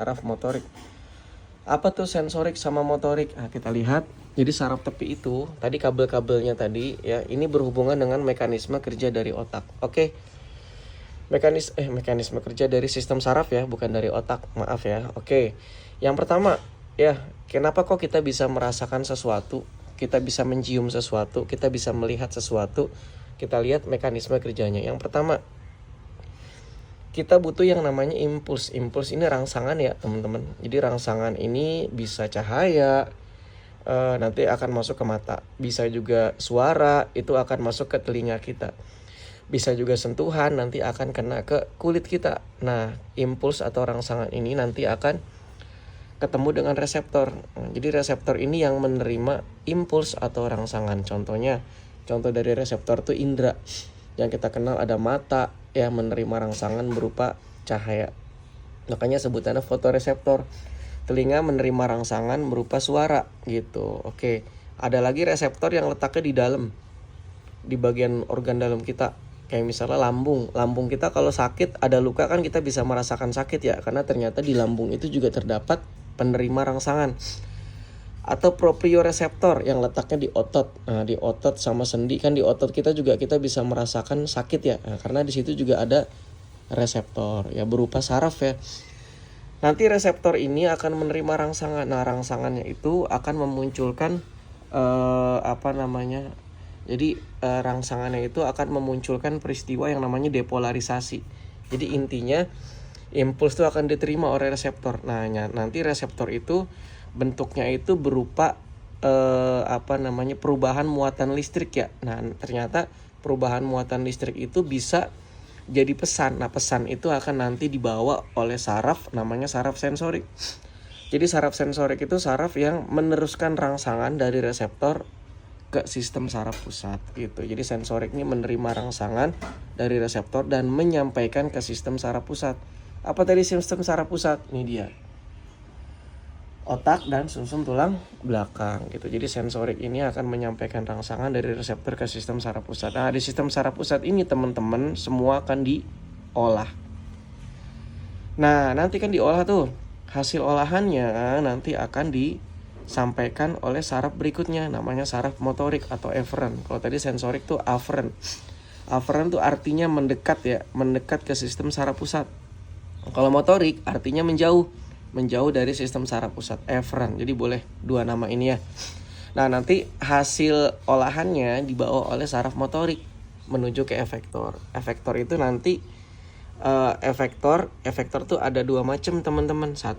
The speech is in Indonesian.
saraf motorik. Apa tuh sensorik sama motorik? Nah, kita lihat. Jadi saraf tepi itu, tadi kabel-kabelnya tadi ya, ini berhubungan dengan mekanisme kerja dari otak. Oke. Mekanisme kerja dari sistem saraf ya, bukan dari otak. Maaf ya. Oke. Yang pertama, ya, kenapa kok kita bisa merasakan sesuatu? Kita bisa mencium sesuatu, kita bisa melihat sesuatu. Kita lihat mekanisme kerjanya. Yang pertama, kita butuh yang namanya impuls. Impuls ini rangsangan ya teman-teman. Jadi rangsangan ini bisa cahaya, nanti akan masuk ke mata. Bisa juga suara, itu akan masuk ke telinga kita. Bisa juga sentuhan, nanti akan kena ke kulit kita. Nah, impuls atau rangsangan ini nanti akan ketemu dengan reseptor. Nah, jadi reseptor ini yang menerima impuls atau rangsangan. Contoh dari reseptor itu indera. Yang kita kenal ada mata yang menerima rangsangan berupa cahaya. Makanya sebutannya fotoreseptor. Telinga menerima rangsangan berupa suara gitu. Oke. Ada lagi reseptor yang letaknya di dalam, di bagian organ dalam kita. Kayak misalnya lambung. Lambung kita kalau sakit, ada luka kan kita bisa merasakan sakit ya. Karena ternyata di lambung itu juga terdapat penerima rangsangan. Atau proprioreseptor yang letaknya di otot. Nah, di otot sama sendi kan, di otot kita juga kita bisa merasakan sakit ya. Nah, karena di situ juga ada reseptor ya berupa saraf ya. Nanti reseptor ini akan menerima rangsangan. Nah, rangsangannya itu akan memunculkan Jadi rangsangannya itu akan memunculkan peristiwa yang namanya depolarisasi. Jadi intinya impuls itu akan diterima oleh reseptor. Nah, nanti reseptor itu bentuknya itu berupa perubahan muatan listrik ya. Nah, ternyata perubahan muatan listrik itu bisa jadi pesan. Nah, pesan itu akan nanti dibawa oleh saraf, namanya saraf sensorik. Jadi saraf sensorik itu saraf yang meneruskan rangsangan dari reseptor ke sistem saraf pusat gitu. Jadi sensorik ini menerima rangsangan dari reseptor dan menyampaikan ke sistem saraf pusat. Apa tadi sistem saraf pusat? Ini dia. Otak dan sumsum tulang belakang gitu. Jadi sensorik ini akan menyampaikan rangsangan dari reseptor ke sistem saraf pusat. Nah, di sistem saraf pusat ini teman-teman semua akan diolah. Nah, nanti kan diolah tuh. Hasil olahannya nanti akan disampaikan oleh saraf berikutnya, namanya saraf motorik atau eferen. Kalau tadi sensorik tuh aferen. Aferen tuh artinya mendekat ya, mendekat ke sistem saraf pusat. Kalau motorik artinya menjauh dari sistem saraf pusat, eferen. Jadi boleh dua nama ini ya. Nah, nanti hasil olahannya dibawa oleh saraf motorik menuju ke efektor. Efektor itu nanti efektor tuh ada dua macam teman-teman. Satu